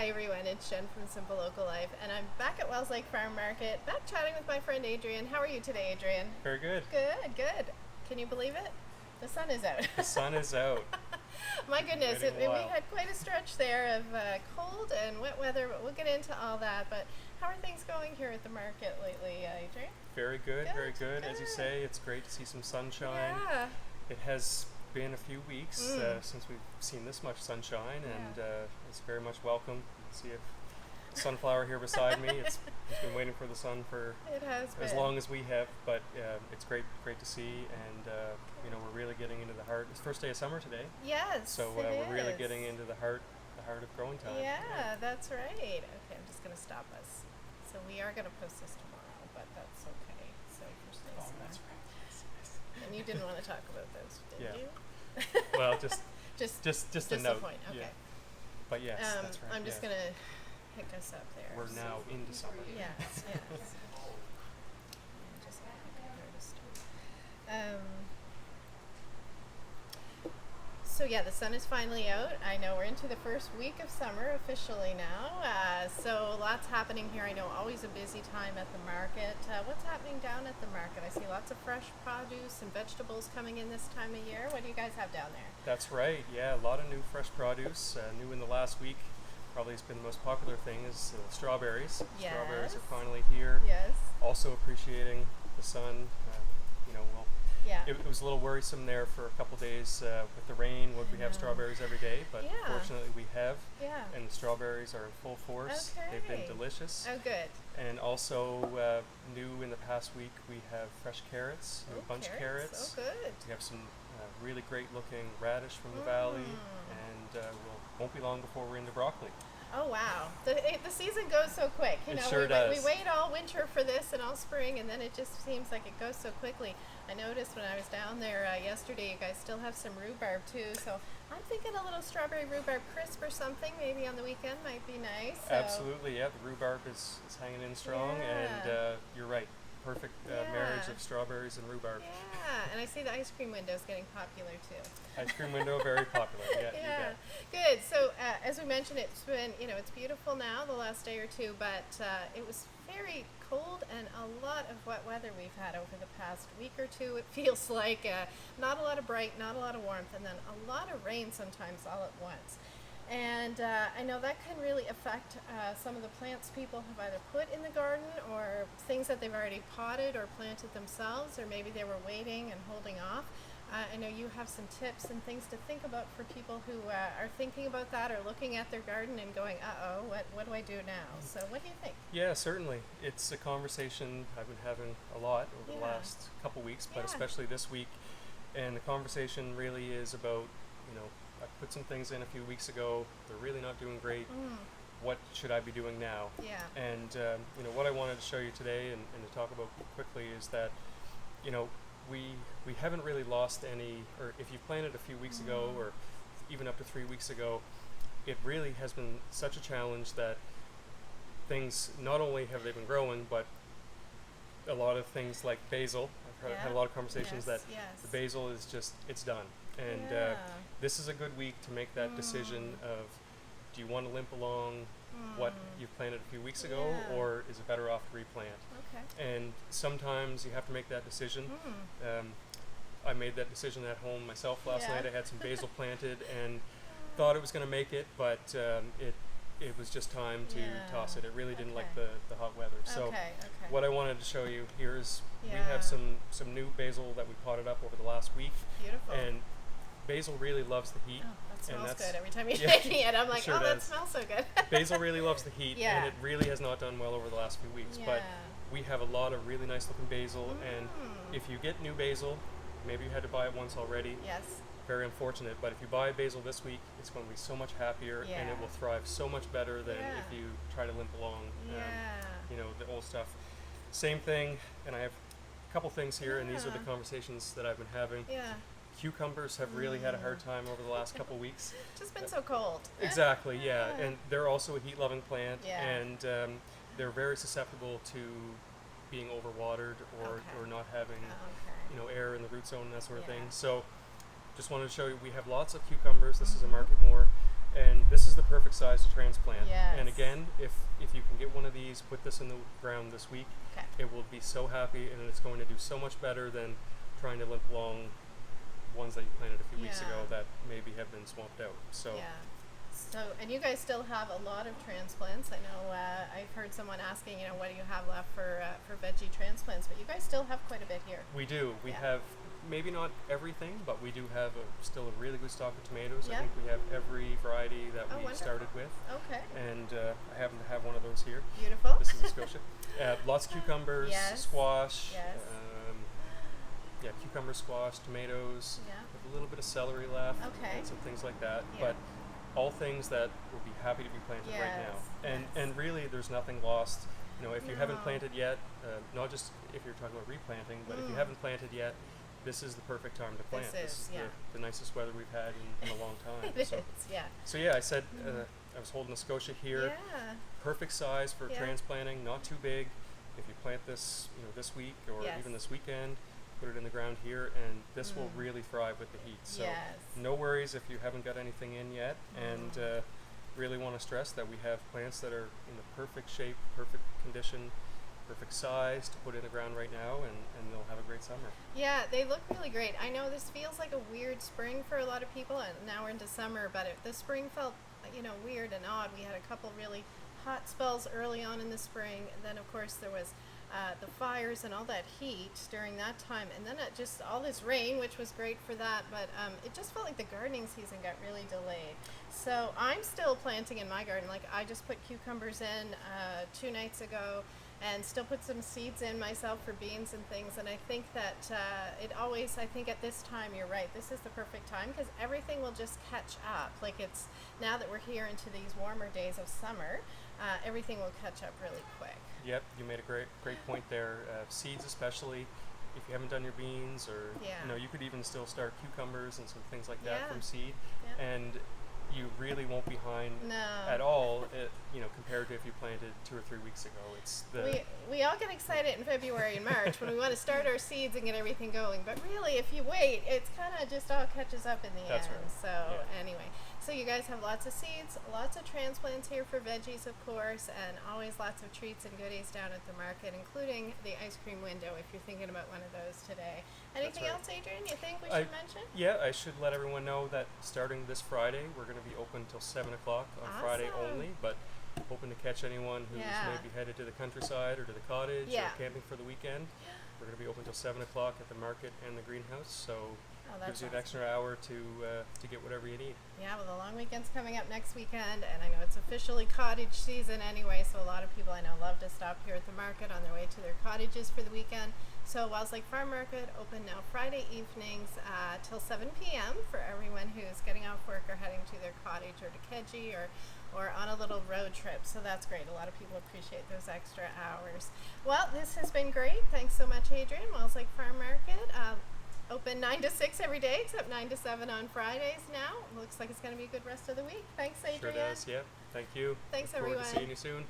Hi everyone, it's Jen from Simple Local Life, and I'm back at Wells Lake Farm Market, back chatting with my friend Adrien. How are you today, Adrien? Very good. Good, good. Can you believe it? The sun is out. The sun is out. My goodness, Waiting a we while. had quite a stretch there of cold and wet weather, but we'll get into all that. But how are things going here at the market lately, Adrien? Very good, Good, very good. As you good. say, it's great to see some sunshine. Yeah. It has been a few weeks Mm. since we've seen this much sunshine, and Yeah. it's very much welcome. You can see a sunflower here beside me. It's been waiting for the sun for It has been. as long as we have, but it's great to see, and we're really getting into the heart. It's the first day of summer today, Yes, so it we're really is. getting into the heart of growing time. Yeah, that's right. Okay, I'm just going to stop us. So we are going to post this tomorrow, but that's okay. So first day Oh, summer. that's right. And you didn't want to talk about those, did Yeah. you? Well, just just a the note. point. Okay. Yeah. But yes, that's right. I'm just yeah. going to pick us up there. We're now into summer. Yes, yes. I'm just gonna pick up where to start. So yeah, the sun is finally out. I know we're into the first week of summer officially now. So lots happening here. I know always a busy time at the market. What's happening down at the market? I see lots of fresh produce and vegetables coming in this time of year. What do you guys have down there? That's right. Yeah, a lot of new fresh produce. New in the last week. Probably has been the most popular thing is strawberries. Strawberries Yes. are finally here. Yes. Also appreciating the sun. Well, Yeah. it was a little worrisome there for a couple days with the rain. Would we have know. strawberries every day? But Yeah. fortunately we have. Yeah. And the strawberries are in full force. They've been Okay. delicious. Oh, good. And also new in the past week we have fresh carrots, new Oh, bunch of carrots. Oh, good. We have some really great looking radish from the valley, Mm. and won't be long before we're into broccoli. Oh wow, the season goes so quick. You It know, sure we does. wait all winter for this and all spring, and then it just seems like it goes so quickly. I noticed when I was down there yesterday, you guys still have some rhubarb too. So I'm thinking a little strawberry rhubarb crisp or something maybe on the weekend might be nice. So. Absolutely, yeah. The rhubarb is hanging in strong, and Yeah. You're right. Perfect Yeah. marriage of strawberries and rhubarb. Yeah, and I see the ice cream window is getting popular too. Ice cream window, very popular. Yeah, you Yeah, bet. good. So as we mentioned, it's been it's beautiful now the last day or two, but it was very cold and a lot of wet weather we've had over the past week or two. It feels like not a lot of bright, not a lot of warmth, and then a lot of rain sometimes all at once. And I know that can really affect some of the plants people have either put in the garden or things that they've already potted or planted themselves, or maybe they were waiting and holding off. I know you have some tips and things to think about for people who are thinking about that or looking at their garden and going, uh-oh, what do I do now? So what do you think? Yeah, certainly. It's a conversation I've been having a lot over the Yeah. last couple weeks, but Yeah. especially this week. And the conversation really is about, I put some things in a few weeks ago. They're really not doing great. Mm, What should I be doing now? yeah. And what I wanted to show you today and to talk about quickly is that we haven't really lost any, or if you planted a few weeks ago or even up to 3 weeks ago, it really has been such a challenge that things not only have they been growing, but a lot of things like basil. I've had a lot of conversations that the basil is just, it's done. And Yeah. this is a good week to make that decision of, do you want to limp along what you've planted a few weeks ago, Yeah. or is it better off to replant? Okay. And sometimes you have to make that decision. Mm. I made that decision at home myself last Yeah. night. I had some basil planted and thought it was going to make it, but it was just time to Yeah. toss it. It really didn't like Okay. the hot weather. So Okay. what I wanted to show you here is we Yeah. have some new basil that we potted up over the last week, Beautiful. and basil really loves the heat. Oh, that smells that's- good every time you're yeah, making it. I'm like, sure oh, that does. smells so good. Basil really loves the heat, Yeah. and it really has not done well over the last few weeks. But Yeah. we have a lot of really nice looking basil, and Mm. if you get new basil, maybe you had to buy it once already. Yes. Very unfortunate, but if you buy basil this week, it's going to be so much happier, and Yeah. it will thrive so much better than Yeah. if you try to limp along. Yeah. The old stuff. Same thing, and I have a couple things here, and these are the Yeah. conversations that I've been having. Yeah. Cucumbers have really had a hard time over the last couple weeks. Just been so cold. Exactly, yeah, and they're also a heat-loving plant, Yeah. and they're very susceptible to being overwatered or Okay. not having Okay. air in the root zone and that sort of Yeah. thing. So just wanted to show you we have lots of cucumbers. This is a market more, And this is the perfect size to transplant. Yes. And again, if you can get one of these, put this in the ground this week, Okay. it will be so happy, and it's going to do so much better than trying to limp along ones that you planted a few weeks Yeah. ago that maybe have been swamped out. So Yeah. So, and you guys still have a lot of transplants. I know I've heard someone asking, what do you have left for veggie transplants? But you guys still have quite a bit here. we do. We Yeah. have maybe not everything, but we do have still a really good stock of tomatoes. Yeah. I think we have every variety that Oh, we wonderful. started with. Okay. And I happen to have one of those here. Beautiful. This is a Scotia. Lots of cucumbers, Yes. squash. Yes. Cucumber, squash, tomatoes. Yeah. With a little bit of celery left. Okay. And some things like that. Yeah. But all things that would be happy to be planted right now. Yes, And yes. and really, there's nothing lost. If you haven't No. planted yet, not just if you're talking about replanting, but if you haven't planted yet, this is the perfect time to plant. This is, yeah. the nicest weather we've had in a long time. It so, is, yeah. so yeah, I said I was holding a Scotia here. Yeah. Perfect size for Yeah. transplanting, not too big. If you plant this, this week or Yes. even this weekend, put it in the ground here, and this will really thrive with the heat. So Yes. no worries if you haven't got anything in yet, and really want to stress that we have plants that are in the perfect shape, perfect condition, perfect size to put in the ground right now, and they'll have a great summer. Yeah, they look really great. I know this feels like a weird spring for a lot of people, and now we're into summer, but the spring felt, weird and odd. We had a couple really hot spells early on in the spring, and then, of course, there was the fires and all that heat during that time, and then just all this rain, which was great for that, but it just felt like the gardening season got really delayed. So I'm still planting in my garden. Like, I just put cucumbers in 2 nights ago, and still put some seeds in myself for beans and things. And I think that I think at this time, you're right, this is the perfect time because everything will just catch up. Like, it's now that we're here into these warmer days of summer, everything will catch up really quick. Yep, you made a great point there. Seeds especially, if you haven't done your beans, or Yeah. you could even still start cucumbers and some things like that Yeah. from seed, Yeah. and you really won't be behind No. at all. Compared to if you planted 2 or 3 weeks ago. It's We all get excited in February and March when we want to start our seeds and get everything going. But really, if you wait, it's kind of just all catches up in the That's end. right. So Yeah. anyway, so you guys have lots of seeds, lots of transplants here for veggies, of course, and always lots of treats and goodies down at the market, including the ice cream window if you're thinking about one of those today. Anything right. else, Adrien, you think we I- should mention? Yeah, I should let everyone know that starting this Friday, we're going to be open till 7 o'clock on Friday Awesome. only, but hoping to catch anyone who's Yeah. maybe headed to the countryside or to the cottage Yeah. or camping for the weekend. We're going to be open till 7 o'clock at the market and the greenhouse, so Oh, that's gives you an awesome. extra hour to get whatever you need. Yeah, well, the long weekend's coming up next weekend, and I know it's officially cottage season anyway, so a lot of people I know love to stop here at the market on their way to their cottages for the weekend. So Wells Lake Farm Market open now Friday evenings till 7 p.m. for everyone who's getting off work or heading to their cottage or to Keji or on a little road trip. So that's great. A lot of people appreciate those extra hours. Well, this has been great. Thanks so much, Adrien. Wells Lake Farm Market. Open 9 to 6 every day, except 9 to 7 on Fridays now. Looks like it's going to be a good rest of the week. Thanks, Adrien. Sure does, yeah. Thank you. Thanks, Look forward to everyone. seeing you soon.